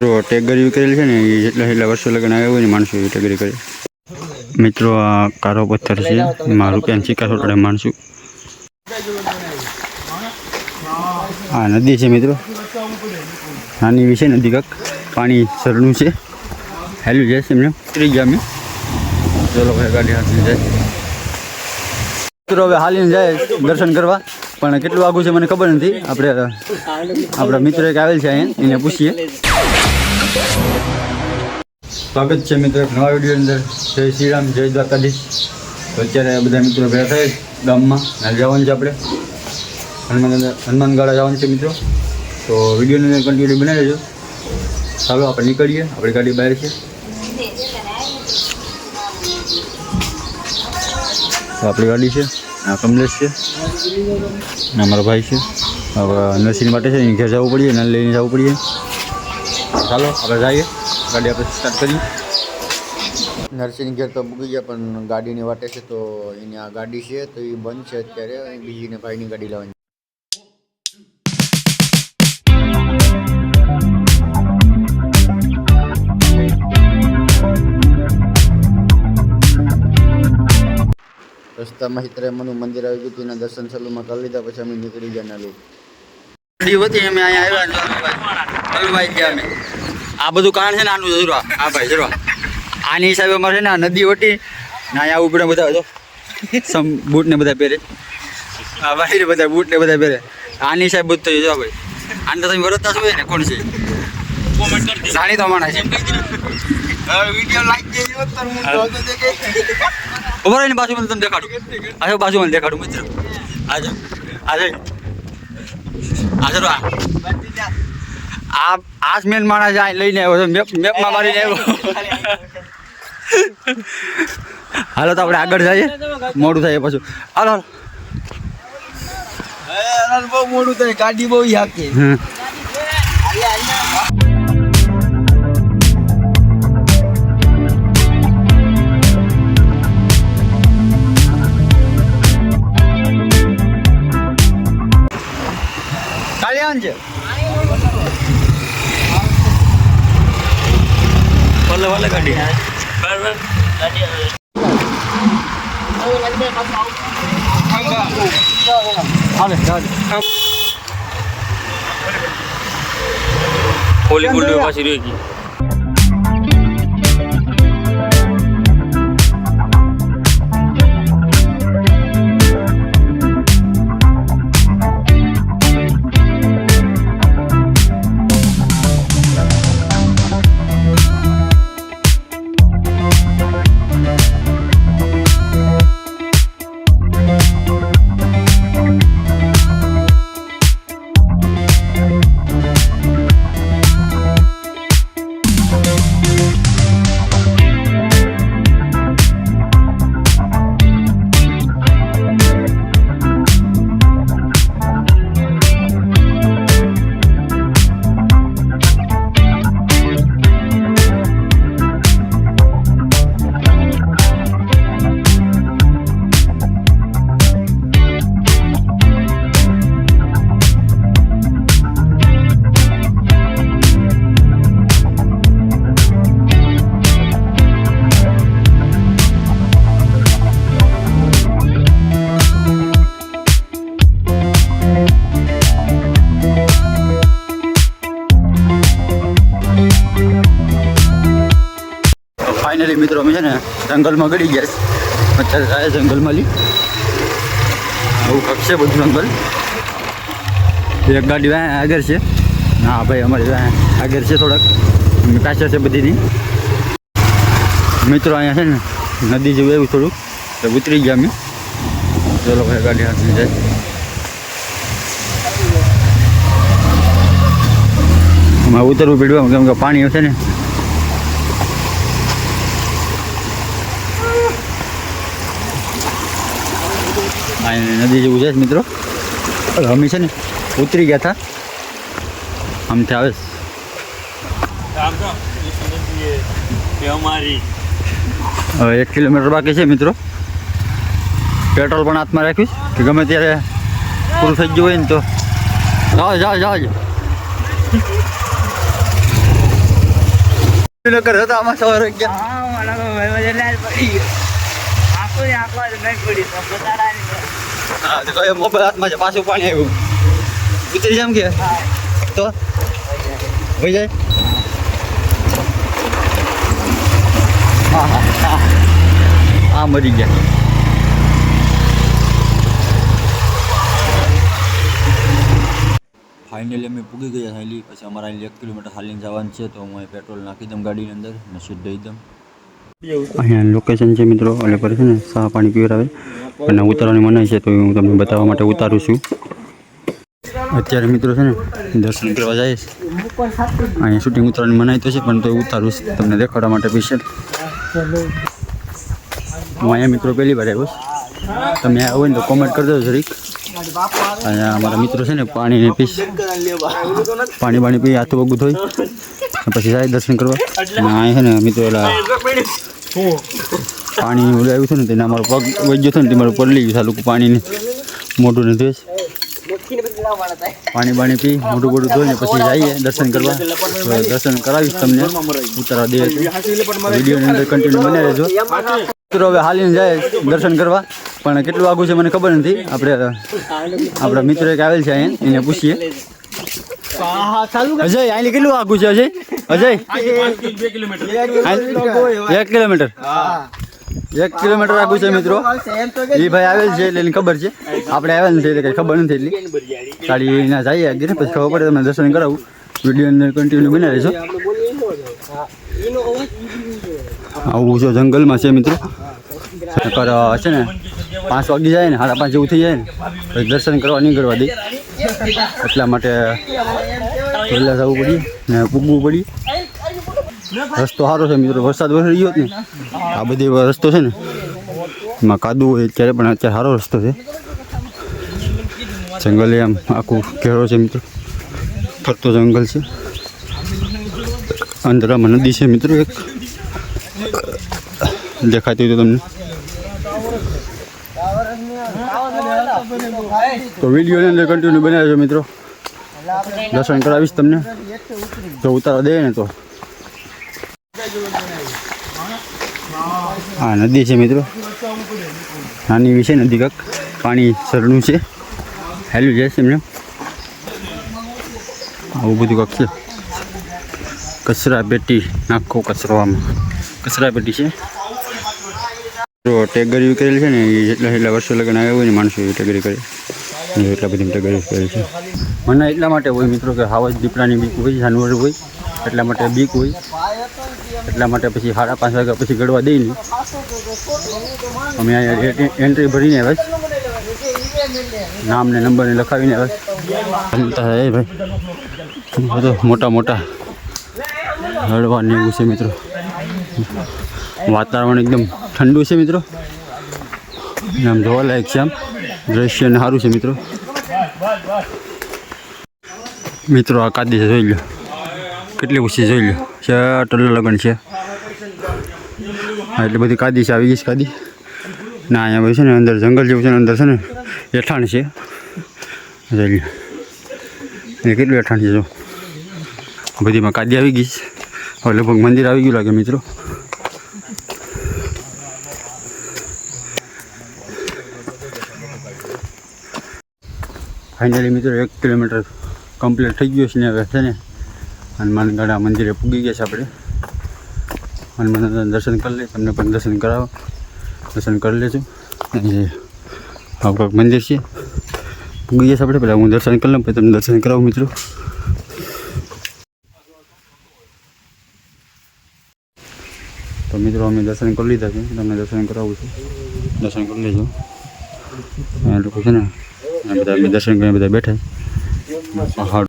તો ટેગરી કરેલી છે ને એ જેટલા વર્ષો લગ્ન આવ્યા હોય ને માણસો એ ટેગરી કરે. મિત્રો આ કારો પથ્થર છે એમાં રૂપિયાની સિક્કા ચોટાડે માણસો. આ નદી છે મિત્રો, નાની એવી છે નદી, કાંક પાણી ઝરણું છે, હેલું જાય છે એમને ઉતરી ગયા અમે. ચલો ભાઈ ગાડી હાથની જાય મિત્રો, હવે હાલીને જાય દર્શન કરવા, પણ કેટલું આગું છે મને ખબર નથી. આપણા મિત્ર એક આવેલ છે અહીંયા, એને પૂછીએ. સ્વાગત છે મિત્રો એક નવા વિડીયો અંદર. જય શ્રી રામ, જય દ્વારકાધીશ. તો અત્યારે બધા મિત્રો ભેગા થાય ગામમાં જવાનું છે, આપણે હનુમાનગાળા જવાનું છે મિત્રો. તો વિડીયોને કન્ટિન્યુ બનાવી લેજો. ચાલો આપણે નીકળીએ, આપણી ગાડી બહાર છે. તો આપણી ગાડી છે, આ કમલેશ છે અને અમારો ભાઈ છે. હવે નરસિંહ માટે છે એની ઘેર જવું પડીએ, નલ લઈને જવું પડીએ. ચાલો આપણે જઈએ, ગાડી આપણે સ્ટાર્ટ કરીએ. નરસિંહ ઘેર તો મૂકી ગયા, પણ ગાડીની વાટે છે. તો એની આ ગાડી છે તો એ બંધ છે અત્યારે, બીજીને ભાઈની ગાડી લાવવાની. રસ્તામાં હિતરામનું મંદિર આવી ગયું, એના દર્શન સલુમાં કરી લીધા, પછી અમે નીકળી ગયા. ના લોકો અમે અહીંયા આવ્યા ગયા અમે. આ બધું કારણ છે ને આનું જરૂર. હા ભાઈ જરૂર આની હિસાબે અમારે છે ને આ નદી વટી ને અહીંયા ઉપડે બધા હતો બૂટ ને બધા પહેરે. હા ભાઈ બધા બૂટ ને બધા પહેરે. આની હિસાબે બધું થયું જો ભાઈ. આને તો તમે વરતતા છો ને કોણ છે જાણીતો માણસ છે. વિડીયો લાઈક દેજો તો હું ખબર ને બાજુ મને તમને દેખાડું. આ બાજુ મને દેખાડું મિત્ર. આજે આજે આજે આ મેન માણસ આ લઈને આવ્યો મેપમાં મારીને આવ્યો. હાલો તો આપણે આગળ જઈએ, મોડું થાય પાછું. હાલો બહુ મોડું થાય, ગાડી બહુ હાકે. કલ્યાણ છે ભલે ભલે ગાડી બરાબર. ઓલી ગુલ્ડો પાછી રહી ગઈ. ફાઇનલી મિત્રો અમે છે ને જંગલમાં ગળી ગયા. અત્યારે જાય જંગલમાં લી આવું ખપશે બધું જંગલ. એક ગાડી આગળ છે. ના ભાઈ અમારી આગળ છે, થોડાક પાછળ છે બધીની. મિત્રો અહીંયા છે ને નદી જેવું એવું થોડુંક તો ઉતરી ગયા અમે. ચલો ભાઈ ગાડી હાથની જાય. અમારે ઉતરવું પડ્યું કેમ કે પાણી છે ને. નદી જેવું છે મિત્રો. અમે છે ને ઉતરી ગયા હતા આમથી આવે. હવે 1 કિલોમીટર બાકી છે મિત્રો. પેટ્રોલ પણ હાથમાં રાખીશ કે ગમે ત્યારે પૂરું થઈ ગયું હોય ને તો જાઓ. નકર હતા આમાં સવાર ગયા. હા મારા તો ભાઈ એટલે જ પડી ગયો આખો જ નહીં પડી તો બતાડાની હા તો કયો મોબાઈલ હાથમાં છે પાછું પાણી આવ્યું ઉતરી જામ કે તો હોઈ જાય. હા હા હા હા મરી ગયા. ફાઇનલી અમે પૂગી ગયા હાલી. પછી અમારે અહીં 1 કિલોમીટર હાલીને જવાનું છે તો હું અહીં પેટ્રોલ નાખી દઉં ગાડીની અંદર અને સીટ દઈ દઉં. અહીંયા લોકેશન છે મિત્રો એટલે પર છે ને ચા પાણી પીવડાવે અને ઉતારવાની મનાઈ છે તો હું તમને બતાવવા માટે ઉતારું છું. અત્યારે મિત્રો છે ને દર્શન કરવા જાય છે. અહીંયા શૂટિંગ ઉતારવાની મનાઈ તો છે પણ તો ઉતારું છું તમને દેખાડવા માટે સ્પેશિયલ. હું અહીંયા મિત્રો પહેલી વાર આવ્યો છું. તમે આવો ને તો કોમેન્ટ કરી દો જરીક. અહીંયા અમારા મિત્રો છે ને પાણી પીશ પાણી પી હાથ પગ ધોઈ પછી જાય દર્શન કરવા. અને અહીંયા છે ને મિત્રો એલા પાણી આવ્યું હતું ને તેને અમારો પગ વહી ગયો હતો ને તે મારું પડલી ગયું સાલું પાણીને મોઢું ને ધોઈશ. પાણી પી મોઢું બોઢું ધોઈને પછી જઈએ દર્શન કરવા. દર્શન કરાવીશ તમને ઉતારવા દે વિડીયોની અંદર કન્ટિન્યુ બને રહેજો. મિત્રો હવે હાલીને જાય દર્શન કરવા પણ કેટલું આગું છે મને ખબર નથી. આપણા મિત્ર એક આવેલ છે અહીંયા એને પૂછીએ. અજય અહીં કેટલું આગું છે અજય? 1 કિલોમીટર 1 કિલોમીટર આગું છે મિત્રો. એ ભાઈ આવેલ છે એટલે એને ખબર છે. આપણે આવેલ નથી એટલે કંઈ ખબર નથી એટલી. ગાડી ના જઈએ આગળ પછી ખબર પડે તમને દર્શન કરાવું. વિડીયો અંદર કન્ટિન્યુ બના રહેજો. આવું છે જંગલમાં છે મિત્રો. નકર છે ને 5 વાગી જાય ને 5:30 જેવું થઈ જાય ને પછી દર્શન કરવા નહીં કરવા દે એટલા માટે પહેલાં જવું પડીએ ને પૂગવું પડીએ. રસ્તો સારો છે મિત્રો. વરસાદ વરસી ગયો ને આ બધી રસ્તો છે ને એમાં કાદવ હોય અત્યારે પણ અત્યારે સારો રસ્તો છે. જંગલ આમ આખું ઘેરો છે મિત્રો. ફરતો જંગલ છે. અંદર આમાં નદી છે મિત્રો એક દેખાતી હોય તો તમને. તો વિડીયોની અંદર કન્ટિન્યુ બનાવજો મિત્રો. દર્શન કરાવીશ તમને જો ઉતારવા દે ને તો. હા નદી છે મિત્રો. નાની એવી છે નદી કાંક પાણી સરનું છે હેલું જાય છે એમને. આવું બધું કાંક છે. કચરા પેટી નાખો કચરો આમાં કચરા પેટી છે. તો ટેગરી કરેલી છે ને એ જેટલા વર્ષો લગન આવ્યા હોય ને માણસો એ ટેગરી કરે એટલા બધી ટેગરી કરેલી છે. મને એટલા માટે હોય મિત્રો કે હાવજ દીપડાની બીક હોય જાનવર હોય એટલા માટે બીક હોય. એટલા માટે પછી 5:30 વાગ્યા પછી ગળવા દઈ નહીં. અમે અહીંયા એન્ટ્રી ભરીને આવ્યા નામ ને નંબરને લખાવીને આવ્યા. ભાઈ બધો મોટા મોટા હળવાની એવું છે મિત્રો. વાતાવરણ એકદમ ઠંડુ છે મિત્રો. આમ જોવાલાયક છે. આમ દ્રશ્ય સારું છે મિત્રો. મિત્રો આ કાદી છે જોઈ લો કેટલી ઊંચી જોઈ લો છે. ટલ્લો લગન છે એટલી બધી કાદી છે. આવી ગઈ છે કાદી ના અહીંયા ભાઈ છે ને અંદર જંગલ જેવું છે ને અંદર છે ને એઠાણ છે જોઈ લો. એ કેટલું એઠાણ છે જો બધીમાં કાદી આવી ગઈ છે. હવે લગભગ મંદિર આવી ગયું લાગે મિત્રો. ફાઇનલી મિત્રો 1 કિલોમીટર કમ્પ્લીટ થઈ ગયો છે ને હવે છે ને હનુમાનગઢા મંદિરે પૂગી ગયા છે આપણે. હનુમાન દર્શન કરી લે તમને પણ દર્શન કરાવો. દર્શન કરી લેજો. આવું કંઈક મંદિર છે પૂગી ગયા છે આપણે. પહેલાં હું દર્શન કરી લઉં પછી તમને દર્શન કરાવું મિત્રો. તો મિત્રો અમે દર્શન કરી લીધા છે. તમને દર્શન કરાવું છું. દર્શન કરી લેજો. અહીંયા લોકો છે ને બધા અમે દર્શન કરીને બધા બેઠા પહાડ.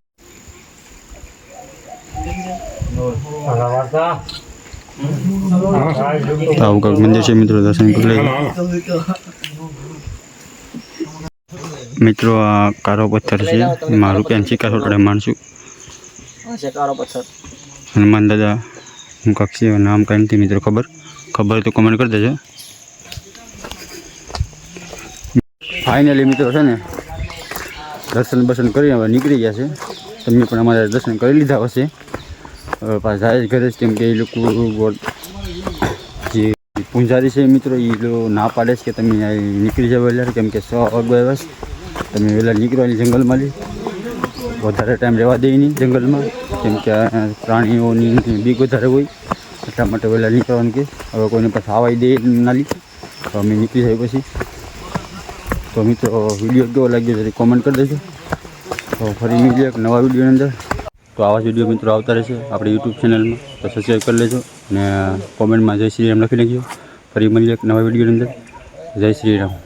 આવું કંઈક મંદિર છે મિત્રો. દર્શન કરી લેજો મિત્રો. આ કારો પથ્થર છે એમાં રૂપિયાની સિક્કા ચોટાડે માણશું. હનુમાન દાદા હું કાંક છે નામ કાંઈ નથી મિત્રો ખબર તો કમેન્ટ કરી દેજો. ફાઇનલી મિત્રો છે ને દર્શન બર્શન કરી હવે નીકળી ગયા છે. તમે પણ અમારે દર્શન કરી લીધા હશે. પાછા જાય ઘરે જ, કેમ કે એ લોકો જે પૂંજારી છે મિત્રો એ લોકો ના પાડે છે કે તમે અહીં નીકળી જાવ વહેલા, કેમ કે 6 વાગ્યા તમે વહેલા નીકળવાની જંગલમાં વધારે ટાઈમ રહેવા દે નહીં જંગલમાં, કેમ કે પ્રાણીઓની બીક વધારે હોય, એટલા માટે વહેલા નીકળવાનું કે હવે કોઈને પાછા આવાઈ દે ના લી. તો અમે નીકળી જાય પછી. તો મિત્રો વિડીયો કેવો લાગ્યો જરી કોમેન્ટ કરી દેજો. તો ફરી મળીએ એક નવા વિડીયોની અંદર. તો આવા જ વિડીયો મિત્રો આવતા રહેશે આપણી યુટ્યુબ ચેનલમાં, તો સબસ્ક્રાઈબ કરી લેજો અને કોમેન્ટમાં જય શ્રી રામ લખી નાખજો. ફરી મળીએ એક નવા વિડીયોની અંદર. જય શ્રી રામ.